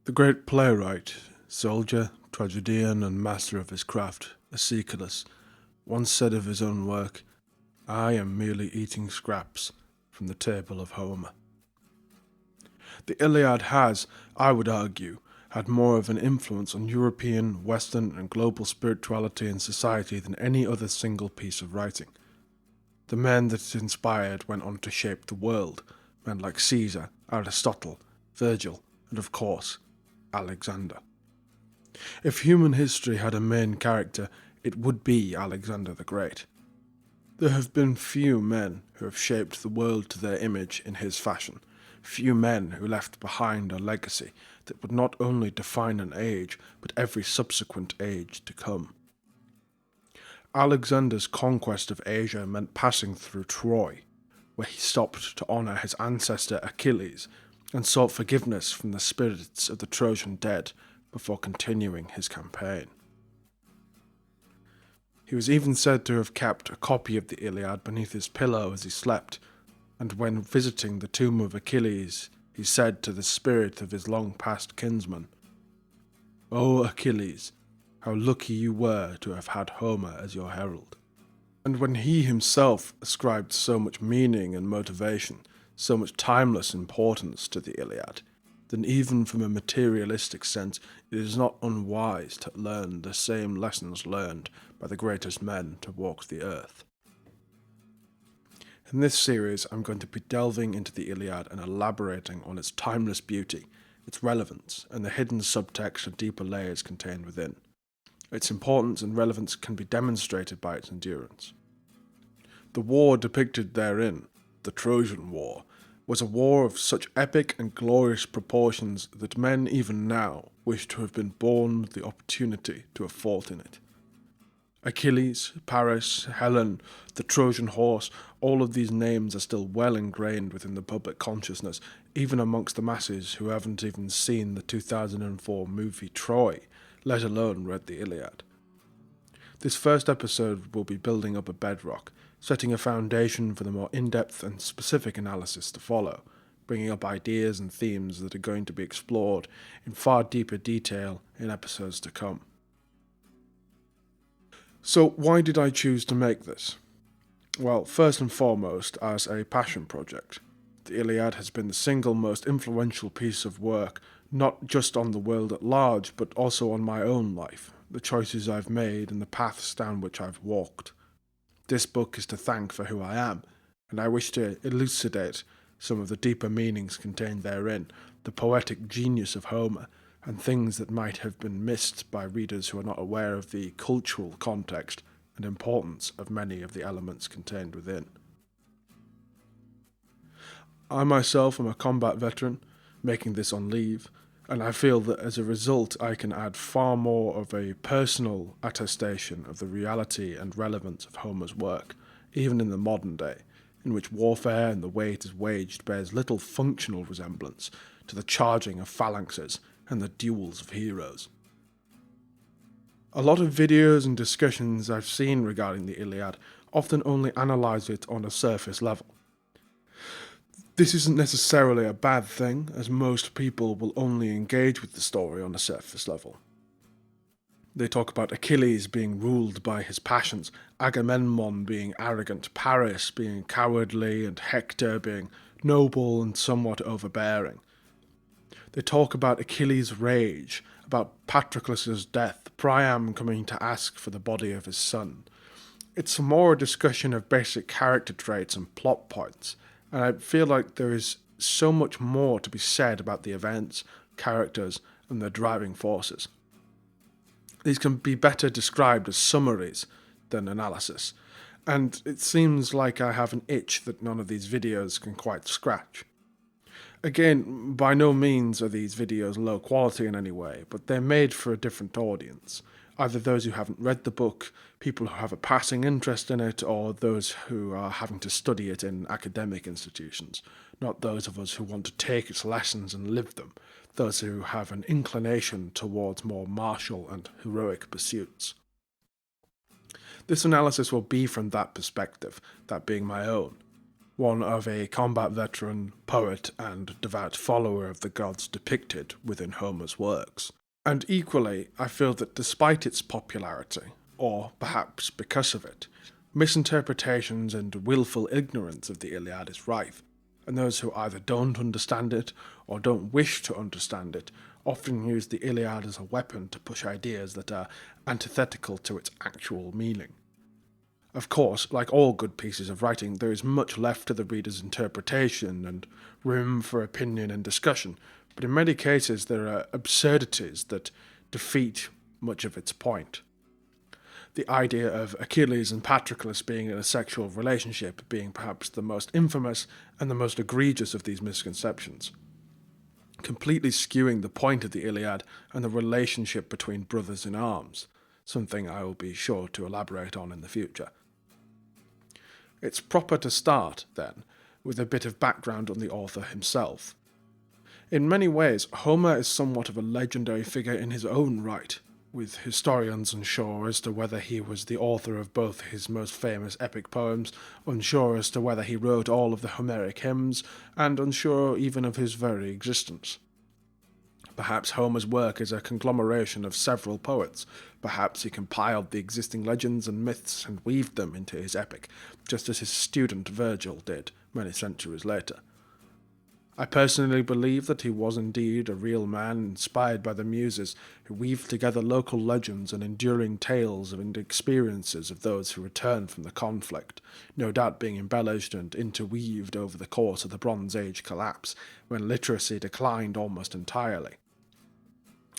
The great playwright, soldier, tragedian, and master of his craft, Aeschylus, once said of his own work, "I am merely eating scraps from the table of Homer." The Iliad has, I would argue, had more of an influence on European, Western, and global spirituality and society than any other single piece of writing. The men that it inspired went on to shape the world, men like Caesar, Aristotle, Virgil, and of course, Alexander. If human history had a main character, it would be Alexander the Great. There have been few men who have shaped the world to their image in his fashion, few men who left behind a legacy that would not only define an age, but every subsequent age to come. Alexander's conquest of Asia meant passing through Troy, where he stopped to honour his ancestor Achilles and sought forgiveness from the spirits of the Trojan dead before continuing his campaign. He was even said to have kept a copy of the Iliad beneath his pillow as he slept, and when visiting the tomb of Achilles, he said to the spirit of his long-past kinsman, "O Achilles, how lucky you were to have had Homer as your herald." And when he himself ascribed so much meaning and motivation, so much timeless importance to the Iliad, then even from a materialistic sense, it is not unwise to learn the same lessons learned by the greatest men to walk the earth. In this series, I'm going to be delving into the Iliad and elaborating on its timeless beauty, its relevance, and the hidden subtext and deeper layers contained within. Its importance and relevance can be demonstrated by its endurance. The war depicted therein, the Trojan War, was a war of such epic and glorious proportions that men even now wish to have been born with the opportunity to have fought in it. Achilles, Paris, Helen, the Trojan horse, all of these names are still well ingrained within the public consciousness, even amongst the masses who haven't even seen the 2004 movie Troy, let alone read the Iliad. This first episode will be building up a bedrock, setting a foundation for the more in-depth and specific analysis to follow, bringing up ideas and themes that are going to be explored in far deeper detail in episodes to come. So why did I choose to make this? Well, first and foremost, as a passion project. The Iliad has been the single most influential piece of work, not just on the world at large, but also on my own life, the choices I've made and the paths down which I've walked. This book is to thank for who I am, and I wish to elucidate some of the deeper meanings contained therein, the poetic genius of Homer, and things that might have been missed by readers who are not aware of the cultural context and importance of many of the elements contained within. I myself am a combat veteran, making this on leave, and I feel that as a result I can add far more of a personal attestation of the reality and relevance of Homer's work, even in the modern day, in which warfare and the way it is waged bears little functional resemblance to the charging of phalanxes and the duels of heroes. A lot of videos and discussions I've seen regarding the Iliad often only analyse it on a surface level. This isn't necessarily a bad thing, as most people will only engage with the story on a surface level. They talk about Achilles being ruled by his passions, Agamemnon being arrogant, Paris being cowardly, and Hector being noble and somewhat overbearing. They talk about Achilles' rage, about Patroclus' death, Priam coming to ask for the body of his son. It's more a discussion of basic character traits and plot points, and I feel like there is so much more to be said about the events, characters, and their driving forces. These can be better described as summaries than analysis, and it seems like I have an itch that none of these videos can quite scratch. Again, by no means are these videos low quality in any way, but they're made for a different audience. Either those who haven't read the book, people who have a passing interest in it, or those who are having to study it in academic institutions, not those of us who want to take its lessons and live them, those who have an inclination towards more martial and heroic pursuits. This analysis will be from that perspective, that being my own. one of a combat veteran, poet, and devout follower of the gods depicted within Homer's works. And equally, I feel that despite its popularity, or perhaps because of it, misinterpretations and willful ignorance of the Iliad is rife, and those who either don't understand it or don't wish to understand it often use the Iliad as a weapon to push ideas that are antithetical to its actual meaning. Of course, like all good pieces of writing, there is much left to the reader's interpretation and room for opinion and discussion, but in many cases there are absurdities that defeat much of its point. The idea of Achilles and Patroclus being in a sexual relationship being perhaps the most infamous and the most egregious of these misconceptions, completely skewing the point of the Iliad and the relationship between brothers in arms, something I will be sure to elaborate on in the future. It's proper to start, then, with a bit of background on the author himself. In many ways, Homer is somewhat of a legendary figure in his own right, with historians unsure as to whether he was the author of both his most famous epic poems, unsure as to whether he wrote all of the Homeric hymns, and unsure even of his very existence. Perhaps Homer's work is a conglomeration of several poets. Perhaps he compiled the existing legends and myths and weaved them into his epic, just as his student Virgil did many centuries later. I personally believe that he was indeed a real man inspired by the Muses, who weaved together local legends and enduring tales and experiences of those who returned from the conflict, no doubt being embellished and interweaved over the course of the Bronze Age collapse, when literacy declined almost entirely.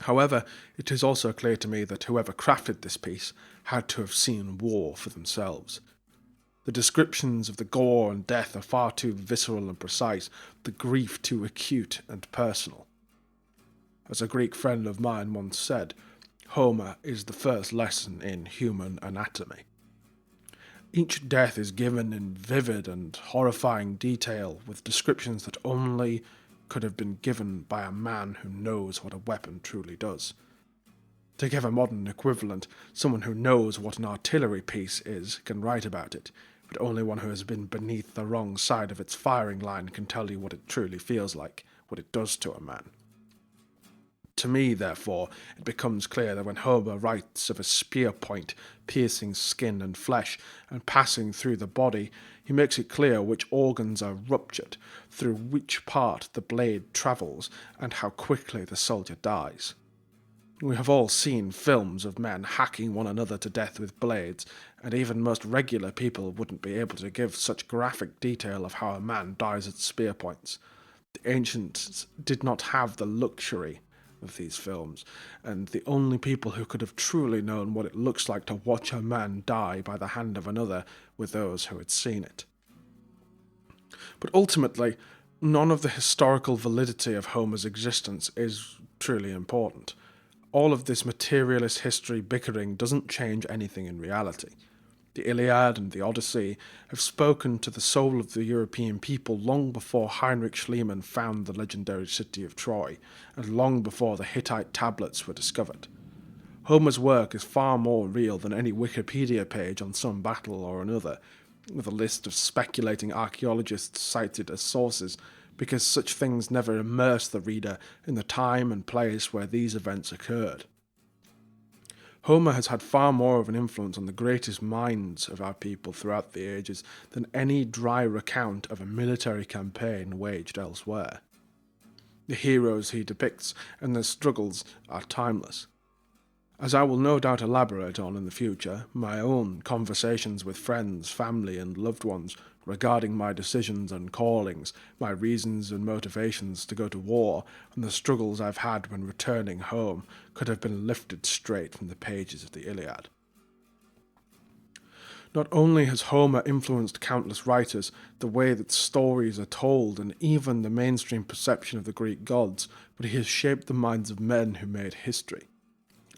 However, it is also clear to me that whoever crafted this piece had to have seen war for themselves. The descriptions of the gore and death are far too visceral and precise, the grief too acute and personal. As a Greek friend of mine once said, Homer is the first lesson in human anatomy. Each death is given in vivid and horrifying detail, with descriptions that only could have been given by a man who knows what a weapon truly does. To give a modern equivalent, someone who knows what an artillery piece is can write about it, but only one who has been beneath the wrong side of its firing line can tell you what it truly feels like, what it does to a man. To me, therefore, it becomes clear that when Homer writes of a spear point piercing skin and flesh and passing through the body, he makes it clear which organs are ruptured, through which part the blade travels, and how quickly the soldier dies. We have all seen films of men hacking one another to death with blades, and even most regular people wouldn't be able to give such graphic detail of how a man dies at spear points. The ancients did not have the luxury of these films, and the only people who could have truly known what it looks like to watch a man die by the hand of another were those who had seen it. But ultimately, none of the historical validity of Homer's existence is truly important. All of this materialist history bickering doesn't change anything in reality. The Iliad and the Odyssey have spoken to the soul of the European people long before Heinrich Schliemann found the legendary city of Troy, and long before the Hittite tablets were discovered. Homer's work is far more real than any Wikipedia page on some battle or another, with a list of speculating archaeologists cited as sources, because such things never immerse the reader in the time and place where these events occurred. Homer has had far more of an influence on the greatest minds of our people throughout the ages than any dry recount of a military campaign waged elsewhere. The heroes he depicts and their struggles are timeless. As I will no doubt elaborate on in the future, my own conversations with friends, family, and loved ones regarding my decisions and callings, my reasons and motivations to go to war, and the struggles I've had when returning home could have been lifted straight from the pages of the Iliad. Not only has Homer influenced countless writers, the way that stories are told, and even the mainstream perception of the Greek gods, but he has shaped the minds of men who made history.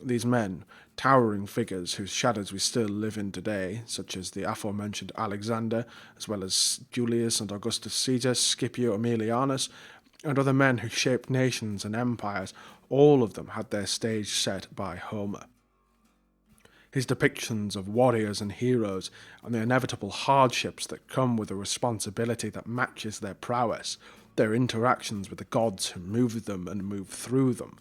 These men, towering figures whose shadows we still live in today, such as the aforementioned Alexander, as well as Julius and Augustus Caesar, Scipio Aemilianus, and other men who shaped nations and empires, all of them had their stage set by Homer. His depictions of warriors and heroes and the inevitable hardships that come with a responsibility that matches their prowess, their interactions with the gods who move them and move through them,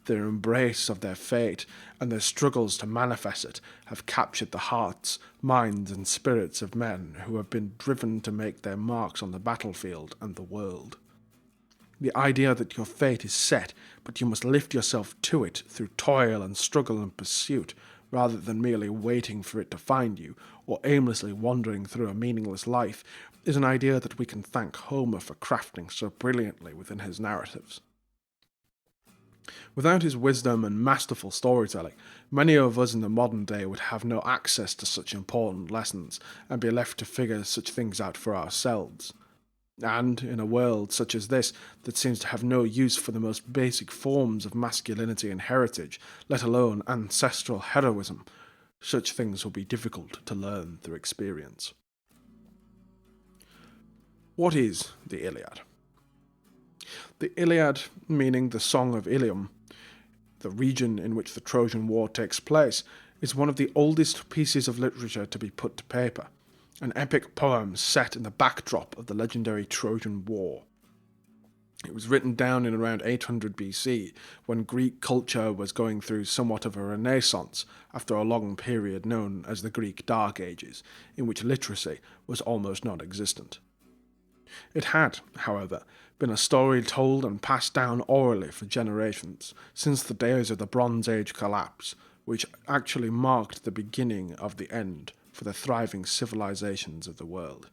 their embrace of their fate, and their struggles to manifest it, have captured the hearts, minds, and spirits of men who have been driven to make their marks on the battlefield and the world. The idea that your fate is set, but you must lift yourself to it through toil and struggle and pursuit, rather than merely waiting for it to find you, or aimlessly wandering through a meaningless life, is an idea that we can thank Homer for crafting so brilliantly within his narratives. Without his wisdom and masterful storytelling, many of us in the modern day would have no access to such important lessons and be left to figure such things out for ourselves. And, in a world such as this, that seems to have no use for the most basic forms of masculinity and heritage, let alone ancestral heroism, such things will be difficult to learn through experience. What is the Iliad? The Iliad, meaning the Song of Ilium, the region in which the Trojan War takes place, is one of the oldest pieces of literature to be put to paper, an epic poem set in the backdrop of the legendary Trojan War. It was written down in around 800 BC, when Greek culture was going through somewhat of a renaissance after a long period known as the Greek Dark Ages, in which literacy was almost non-existent. It had, however, been a story told and passed down orally for generations, since the days of the Bronze Age collapse, which actually marked the beginning of the end for the thriving civilizations of the world.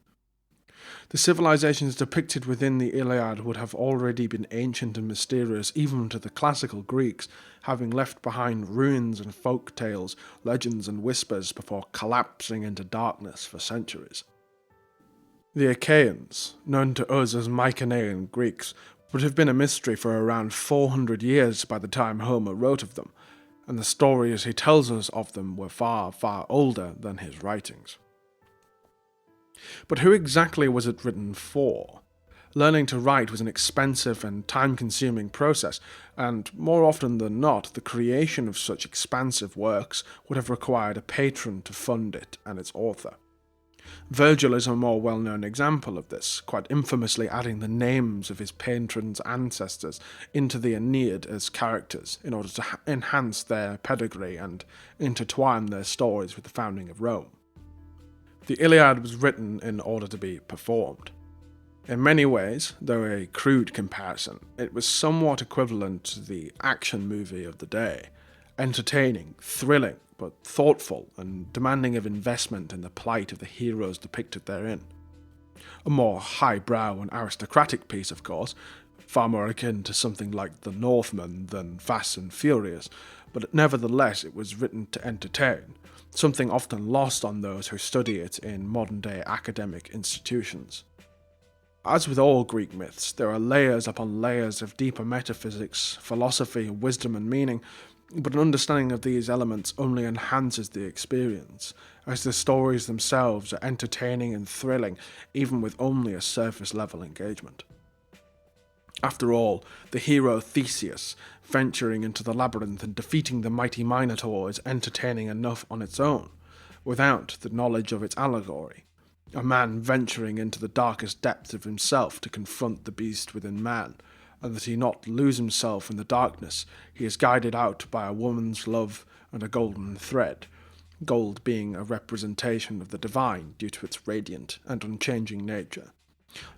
The civilizations depicted within the Iliad would have already been ancient and mysterious even to the classical Greeks, having left behind ruins and folk tales, legends and whispers before collapsing into darkness for centuries. The Achaeans, known to us as Mycenaean Greeks, would have been a mystery for around 400 years by the time Homer wrote of them, and the stories he tells us of them were far, far older than his writings. But who exactly was it written for? Learning to write was an expensive and time-consuming process, and more often than not, the creation of such expansive works would have required a patron to fund it and its author. Virgil is a more well-known example of this, quite infamously adding the names of his patron's ancestors into the Aeneid as characters in order to enhance their pedigree and intertwine their stories with the founding of Rome. The Iliad was written in order to be performed. In many ways, though a crude comparison, it was somewhat equivalent to the action movie of the day, entertaining, thrilling, but thoughtful and demanding of investment in the plight of the heroes depicted therein. A more highbrow and aristocratic piece, of course, far more akin to something like The Northman than Fast and Furious, but nevertheless it was written to entertain, something often lost on those who study it in modern-day academic institutions. As with all Greek myths, there are layers upon layers of deeper metaphysics, philosophy, wisdom and meaning, but an understanding of these elements only enhances the experience, as the stories themselves are entertaining and thrilling, even with only a surface-level engagement. After all, the hero Theseus, venturing into the labyrinth and defeating the mighty Minotaur, is entertaining enough on its own, without the knowledge of its allegory. A man venturing into the darkest depths of himself to confront the beast within man, and that he not lose himself in the darkness, he is guided out by a woman's love and a golden thread, gold being a representation of the divine due to its radiant and unchanging nature.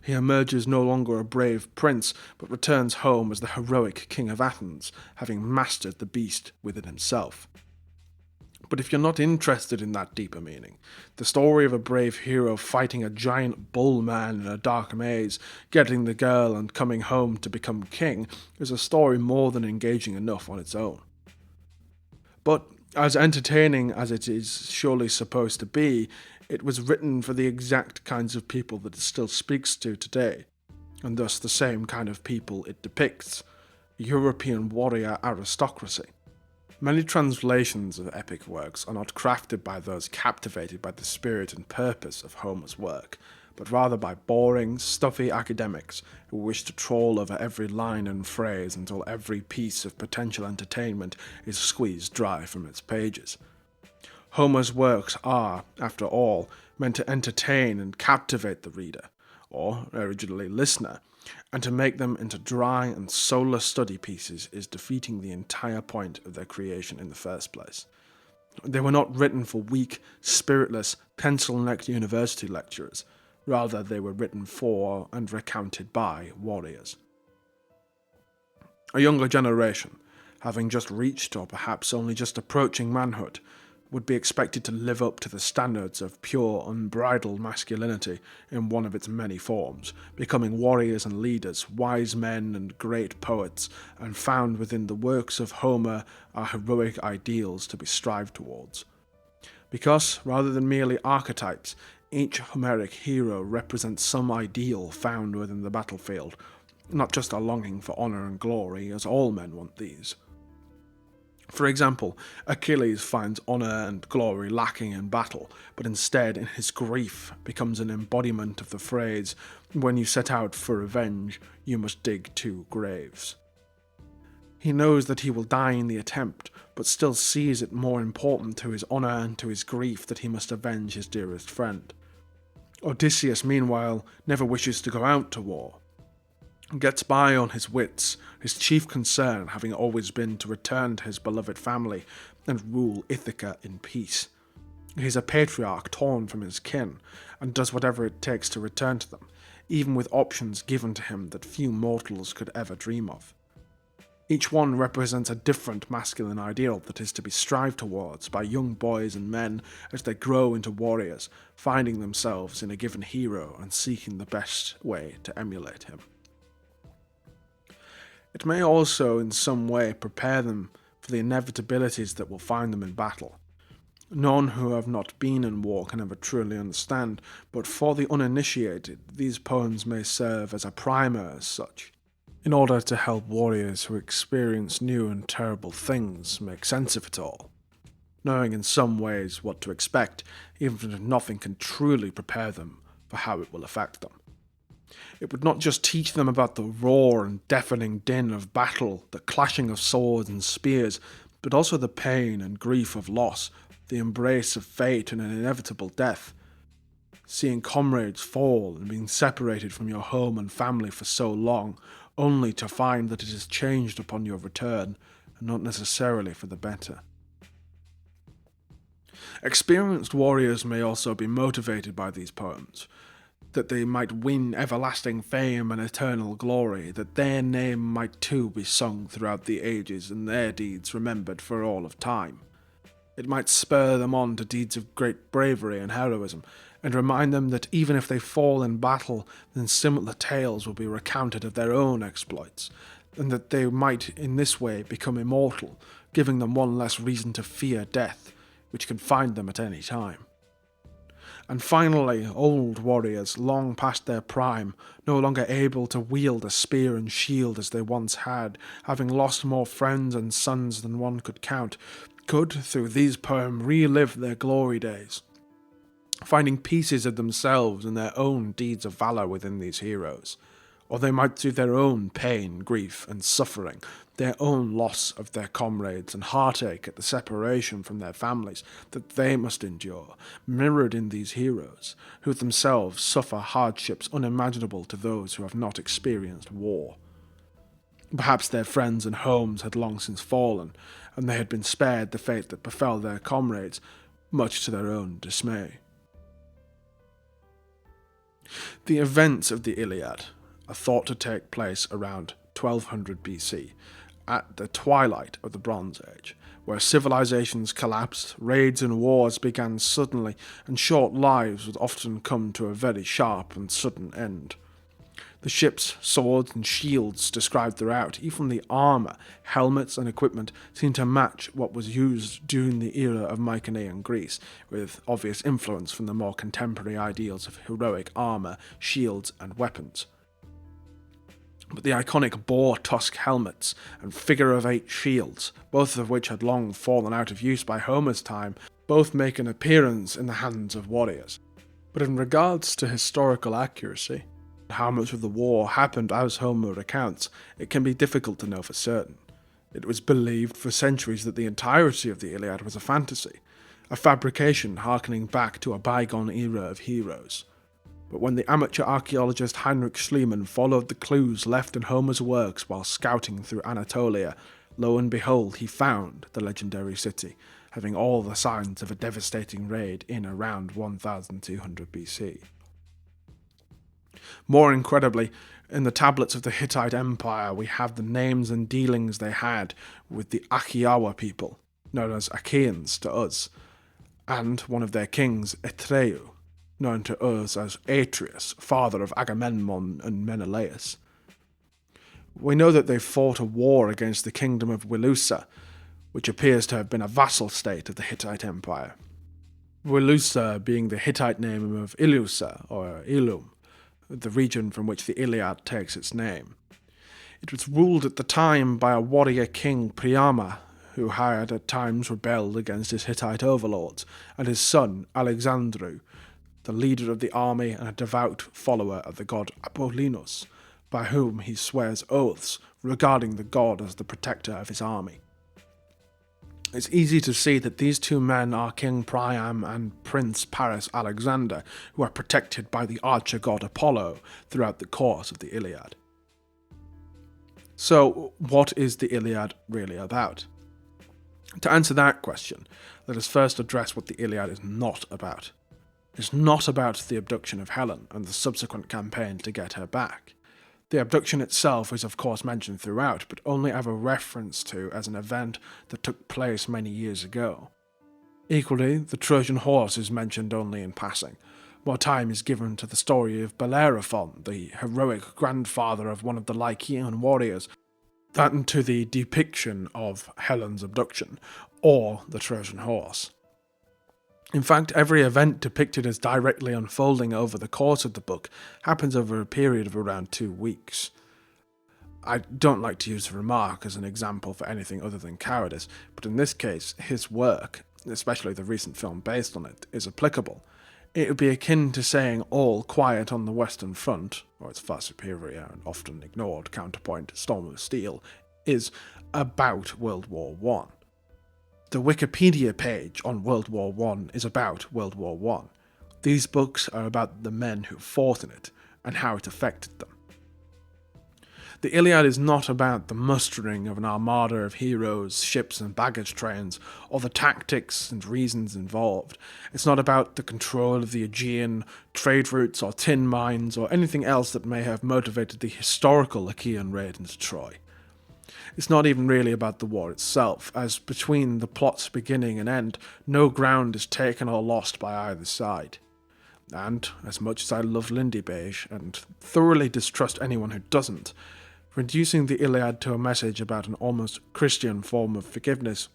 He emerges no longer a brave prince, but returns home as the heroic king of Athens, having mastered the beast within himself. But if you're not interested in that deeper meaning, the story of a brave hero fighting a giant bull man in a dark maze, getting the girl and coming home to become king, is a story more than engaging enough on its own. But as entertaining as it is surely supposed to be, it was written for the exact kinds of people that it still speaks to today, and thus the same kind of people it depicts: European warrior aristocracy. Many translations of epic works are not crafted by those captivated by the spirit and purpose of Homer's work, but rather by boring, stuffy academics who wish to trawl over every line and phrase until every piece of potential entertainment is squeezed dry from its pages. Homer's works are, after all, meant to entertain and captivate the reader, or originally listener, and to make them into dry and soulless study pieces is defeating the entire point of their creation in the first place. They were not written for weak, spiritless, pencil-necked university lecturers. Rather, they were written for and recounted by warriors. A younger generation, having just reached or perhaps only just approaching manhood, would be expected to live up to the standards of pure, unbridled masculinity in one of its many forms, becoming warriors and leaders, wise men and great poets, and found within the works of Homer are heroic ideals to be strived towards. Because, rather than merely archetypes, each Homeric hero represents some ideal found within the battlefield, not just a longing for honour and glory, as all men want these. For example, Achilles finds honour and glory lacking in battle, but instead, in his grief, becomes an embodiment of the phrase, "When you set out for revenge, you must dig 2 graves." He knows that he will die in the attempt, but still sees it more important to his honour and to his grief that he must avenge his dearest friend. Odysseus, meanwhile, never wishes to go out to war. Gets by on his wits, his chief concern having always been to return to his beloved family and rule Ithaca in peace. He is a patriarch torn from his kin, and does whatever it takes to return to them, even with options given to him that few mortals could ever dream of. Each one represents a different masculine ideal that is to be strived towards by young boys and men as they grow into warriors, finding themselves in a given hero and seeking the best way to emulate him. It may also in some way prepare them for the inevitabilities that will find them in battle. None who have not been in war can ever truly understand, but for the uninitiated, these poems may serve as a primer as such, in order to help warriors who experience new and terrible things make sense of it all, knowing in some ways what to expect, even if nothing can truly prepare them for how it will affect them. It would not just teach them about the roar and deafening din of battle, the clashing of swords and spears, but also the pain and grief of loss, the embrace of fate and an inevitable death. Seeing comrades fall and being separated from your home and family for so long, only to find that it has changed upon your return, and not necessarily for the better. Experienced warriors may also be motivated by these poems, that they might win everlasting fame and eternal glory, that their name might too be sung throughout the ages and their deeds remembered for all of time. It might spur them on to deeds of great bravery and heroism, and remind them that even if they fall in battle, then similar tales will be recounted of their own exploits, and that they might in this way become immortal, giving them one less reason to fear death, which can find them at any time. And finally, old warriors, long past their prime, no longer able to wield a spear and shield as they once had, having lost more friends and sons than one could count, could, through these poems, relive their glory days, finding pieces of themselves and their own deeds of valour within these heroes. Or they might through their own pain, grief, and suffering, their own loss of their comrades and heartache at the separation from their families that they must endure, mirrored in these heroes, who themselves suffer hardships unimaginable to those who have not experienced war. Perhaps their friends and homes had long since fallen, and they had been spared the fate that befell their comrades, much to their own dismay. The events of the Iliad are thought to take place around 1200 BC, at the twilight of the Bronze Age, where civilizations collapsed, raids and wars began suddenly, and short lives would often come to a very sharp and sudden end. The ships, swords, and shields described throughout, even the armour, helmets, and equipment seemed to match what was used during the era of Mycenaean Greece, with obvious influence from the more contemporary ideals of heroic armour, shields, and weapons. But the iconic boar tusk helmets and figure-of-8 shields, both of which had long fallen out of use by Homer's time, both make an appearance in the hands of warriors. But in regards to historical accuracy, how much of the war happened as Homer recounts, it can be difficult to know for certain. It was believed for centuries that the entirety of the Iliad was a fantasy, a fabrication harkening back to a bygone era of heroes. But when the amateur archaeologist Heinrich Schliemann followed the clues left in Homer's works while scouting through Anatolia, lo and behold, he found the legendary city, having all the signs of a devastating raid in around 1200 BC. More incredibly, in the tablets of the Hittite Empire, we have the names and dealings they had with the Achaeawa people, known as Achaeans to us, and one of their kings, Atreu, known to us as Atreus, father of Agamemnon and Menelaus. We know that they fought a war against the kingdom of Wilusa, which appears to have been a vassal state of the Hittite Empire. Wilusa being the Hittite name of Ilusa, or Ilum, the region from which the Iliad takes its name. It was ruled at the time by a warrior king Priama, who had at times rebelled against his Hittite overlords, and his son Alexandru, the leader of the army and a devout follower of the god Apollonius, by whom he swears oaths, regarding the god as the protector of his army. It's easy to see that these two men are King Priam and Prince Paris Alexander, who are protected by the archer god Apollo throughout the course of the Iliad. So, what is the Iliad really about? To answer that question, let us first address what the Iliad is not about. It's not about the abduction of Helen and the subsequent campaign to get her back. The abduction itself is of course mentioned throughout, but only ever referenced to as an event that took place many years ago. Equally, the Trojan horse is mentioned only in passing. More time is given to the story of Bellerophon, the heroic grandfather of one of the Lycian warriors, than to the depiction of Helen's abduction, or the Trojan horse. In fact, every event depicted as directly unfolding over the course of the book happens over a period of around 2 weeks. I don't like to use the remark as an example for anything other than cowardice, but in this case, his work, especially the recent film based on it, is applicable. It would be akin to saying all quiet on the Western Front, or its far superior and often ignored counterpoint, Storm of Steel, is about World War I. The Wikipedia page on World War I is about World War I. These books are about the men who fought in it and how it affected them. The Iliad is not about the mustering of an armada of heroes, ships and baggage trains, or the tactics and reasons involved. It's not about the control of the Aegean, trade routes or tin mines, or anything else that may have motivated the historical Achaean raid into Troy. It's not even really about the war itself, as between the plot's beginning and end, no ground is taken or lost by either side. And, as much as I love Lindy Beige, and thoroughly distrust anyone who doesn't, reducing the Iliad to a message about an almost Christian form of forgiveness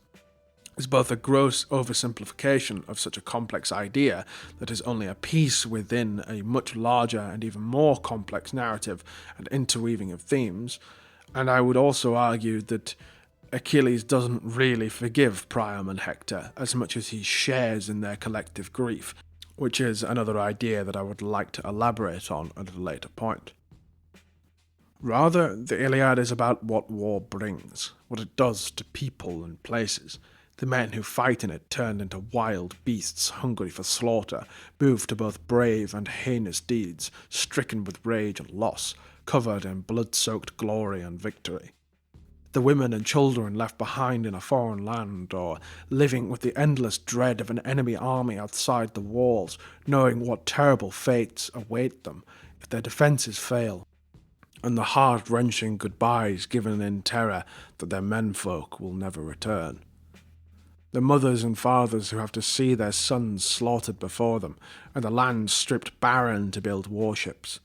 is both a gross oversimplification of such a complex idea that is only a piece within a much larger and even more complex narrative and interweaving of themes, and I would also argue that Achilles doesn't really forgive Priam and Hector as much as he shares in their collective grief, which is another idea that I would like to elaborate on at a later point. Rather, the Iliad is about what war brings, what it does to people and places. The men who fight in it turned into wild beasts hungry for slaughter, moved to both brave and heinous deeds, stricken with rage and loss, covered in blood-soaked glory and victory. The women and children left behind in a foreign land, or living with the endless dread of an enemy army outside the walls, knowing what terrible fates await them if their defences fail, and the heart-wrenching goodbyes given in terror that their menfolk will never return. The mothers and fathers who have to see their sons slaughtered before them, and the land stripped barren to build warships.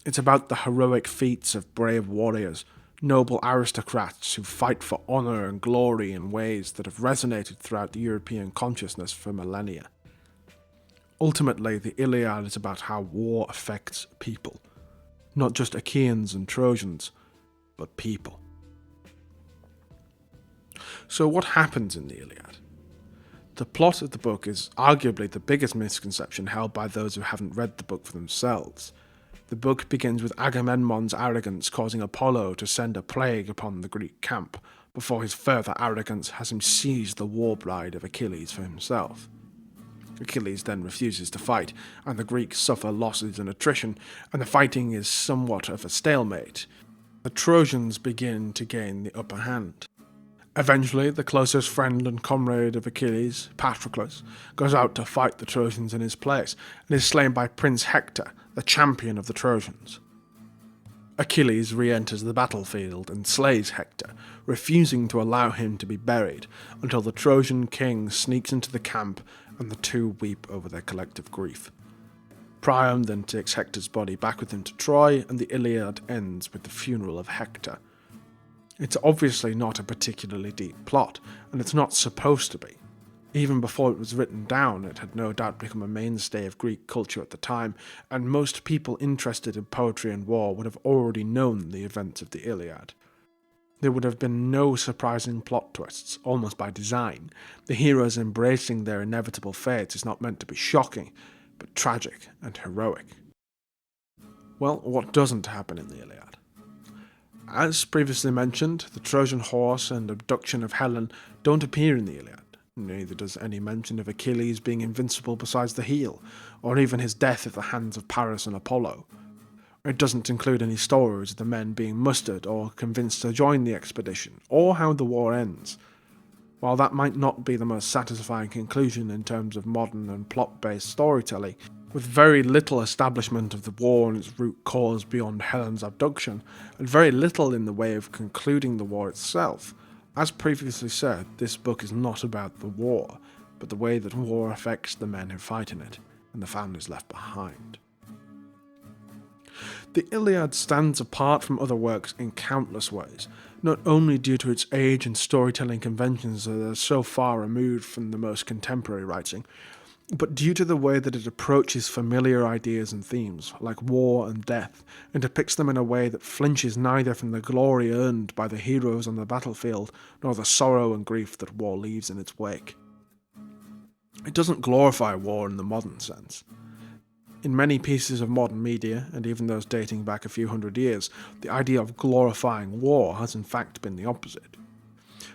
It's about the heroic feats of brave warriors, noble aristocrats who fight for honour and glory in ways that have resonated throughout the European consciousness for millennia. Ultimately, the Iliad is about how war affects people. Not just Achaeans and Trojans, but people. So what happens in the Iliad? The plot of the book is arguably the biggest misconception held by those who haven't read the book for themselves. The book begins with Agamemnon's arrogance causing Apollo to send a plague upon the Greek camp, before his further arrogance has him seize the war bride of Achilles for himself. Achilles then refuses to fight, and the Greeks suffer losses and attrition, and the fighting is somewhat of a stalemate. The Trojans begin to gain the upper hand. Eventually, the closest friend and comrade of Achilles, Patroclus, goes out to fight the Trojans in his place, and is slain by Prince Hector, the champion of the Trojans. Achilles re-enters the battlefield and slays Hector, refusing to allow him to be buried, until the Trojan king sneaks into the camp and the two weep over their collective grief. Priam then takes Hector's body back with him to Troy, and the Iliad ends with the funeral of Hector. It's obviously not a particularly deep plot, and it's not supposed to be. Even before it was written down, it had no doubt become a mainstay of Greek culture at the time, and most people interested in poetry and war would have already known the events of the Iliad. There would have been no surprising plot twists, almost by design. The heroes embracing their inevitable fates is not meant to be shocking, but tragic and heroic. Well, what doesn't happen in the Iliad? As previously mentioned, the Trojan horse and abduction of Helen don't appear in the Iliad. Neither does any mention of Achilles being invincible besides the heel, or even his death at the hands of Paris and Apollo. It doesn't include any stories of the men being mustered or convinced to join the expedition, or how the war ends. While that might not be the most satisfying conclusion in terms of modern and plot-based storytelling, with very little establishment of the war and its root cause beyond Helen's abduction, and very little in the way of concluding the war itself, as previously said, this book is not about the war, but the way that war affects the men who fight in it, and the families left behind. The Iliad stands apart from other works in countless ways, not only due to its age and storytelling conventions that are so far removed from the most contemporary writing, but due to the way that it approaches familiar ideas and themes, like war and death, and depicts them in a way that flinches neither from the glory earned by the heroes on the battlefield, nor the sorrow and grief that war leaves in its wake. It doesn't glorify war in the modern sense. In many pieces of modern media, and even those dating back a few hundred years, the idea of glorifying war has in fact been the opposite.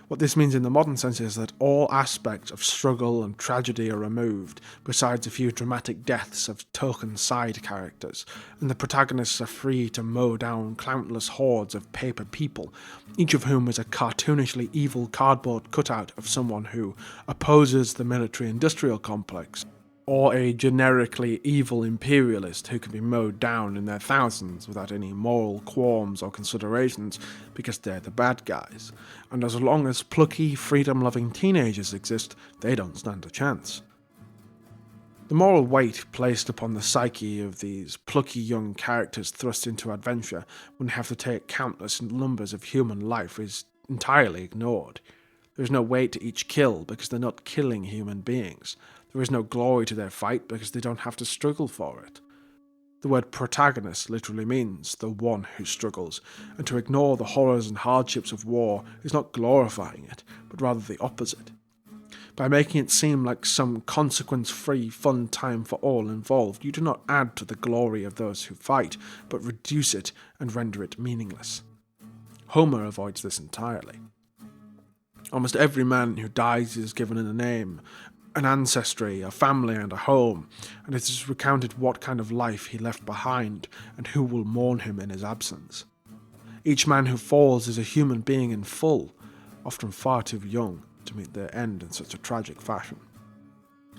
What this means in the modern sense is that all aspects of struggle and tragedy are removed, besides a few dramatic deaths of token side characters, and the protagonists are free to mow down countless hordes of paper people, each of whom is a cartoonishly evil cardboard cutout of someone who opposes the military-industrial complex, or a generically evil imperialist who can be mowed down in their thousands without any moral qualms or considerations because they're the bad guys. And as long as plucky, freedom-loving teenagers exist, they don't stand a chance. The moral weight placed upon the psyche of these plucky young characters thrust into adventure when they have to take countless numbers of human life is entirely ignored. There is no weight to each kill because they're not killing human beings. There is no glory to their fight because they don't have to struggle for it. The word protagonist literally means the one who struggles, and to ignore the horrors and hardships of war is not glorifying it, but rather the opposite. By making it seem like some consequence-free fun time for all involved, you do not add to the glory of those who fight, but reduce it and render it meaningless. Homer avoids this entirely. Almost every man who dies is given a name, an ancestry, a family, and a home, and it is recounted what kind of life he left behind and who will mourn him in his absence. Each man who falls is a human being in full, often far too young to meet their end in such a tragic fashion.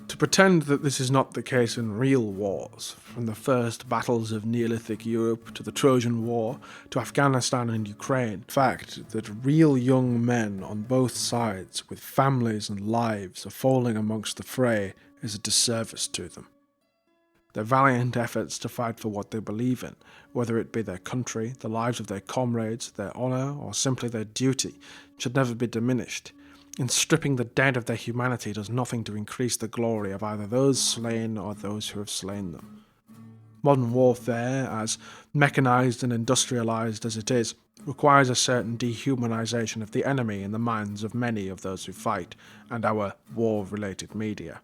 To pretend that this is not the case in real wars, from the first battles of Neolithic Europe to the Trojan War to Afghanistan and Ukraine, the fact that real young men on both sides with families and lives are falling amongst the fray is a disservice to them. Their valiant efforts to fight for what they believe in, whether it be their country, the lives of their comrades, their honour, or simply their duty, should never be diminished. And stripping the dead of their humanity does nothing to increase the glory of either those slain or those who have slain them. Modern warfare, as mechanized and industrialized as it is, requires a certain dehumanization of the enemy in the minds of many of those who fight, and our war-related media.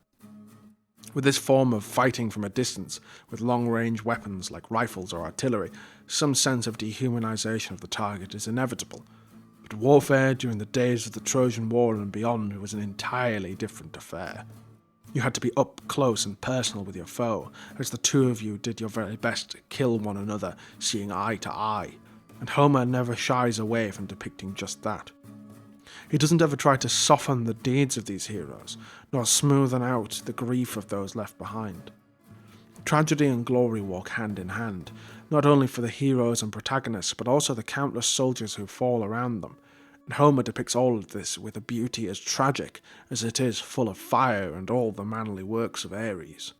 With this form of fighting from a distance, with long-range weapons like rifles or artillery, some sense of dehumanization of the target is inevitable. But warfare during the days of the Trojan War and beyond was an entirely different affair. You had to be up close and personal with your foe, as the two of you did your very best to kill one another, seeing eye to eye, and Homer never shies away from depicting just that. He doesn't ever try to soften the deeds of these heroes, nor smoothen out the grief of those left behind. Tragedy and glory walk hand in hand, not only for the heroes and protagonists, but also the countless soldiers who fall around them. And Homer depicts all of this with a beauty as tragic as it is full of fire and all the manly works of Ares.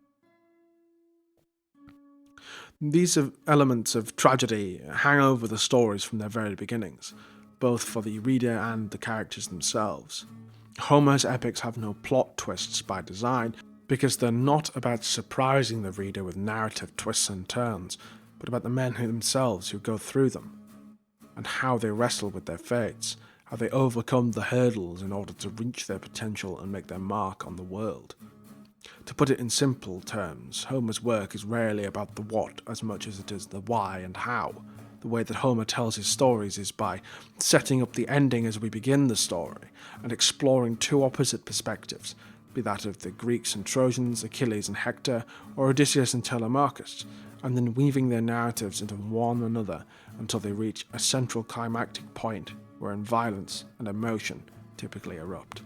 These elements of tragedy hang over the stories from their very beginnings, both for the reader and the characters themselves. Homer's epics have no plot twists by design, because they're not about surprising the reader with narrative twists and turns, but about the men themselves who go through them, and how they wrestle with their fates, how they overcome the hurdles in order to reach their potential and make their mark on the world. To put it in simple terms, Homer's work is rarely about the what as much as it is the why and how. The way that Homer tells his stories is by setting up the ending as we begin the story, and exploring two opposite perspectives, be that of the Greeks and Trojans, Achilles and Hector, or Odysseus and Telemachus, and then weaving their narratives into one another until they reach a central climactic point wherein violence and emotion typically erupt.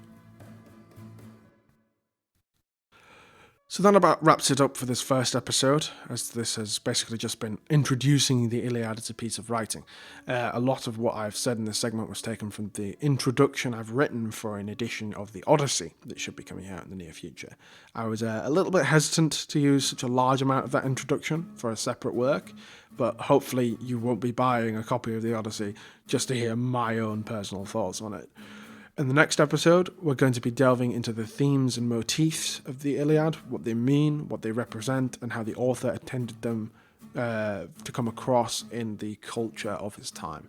So that about wraps it up for this first episode, as this has basically just been introducing the Iliad as a piece of writing. A lot of what I've said in this segment was taken from the introduction I've written for an edition of the Odyssey that should be coming out in the near future. I was a little bit hesitant to use such a large amount of that introduction for a separate work, but hopefully you won't be buying a copy of the Odyssey just to hear my own personal thoughts on it. In the next episode, we're going to be delving into the themes and motifs of the Iliad, what they mean, what they represent, and how the author intended them to come across in the culture of his time.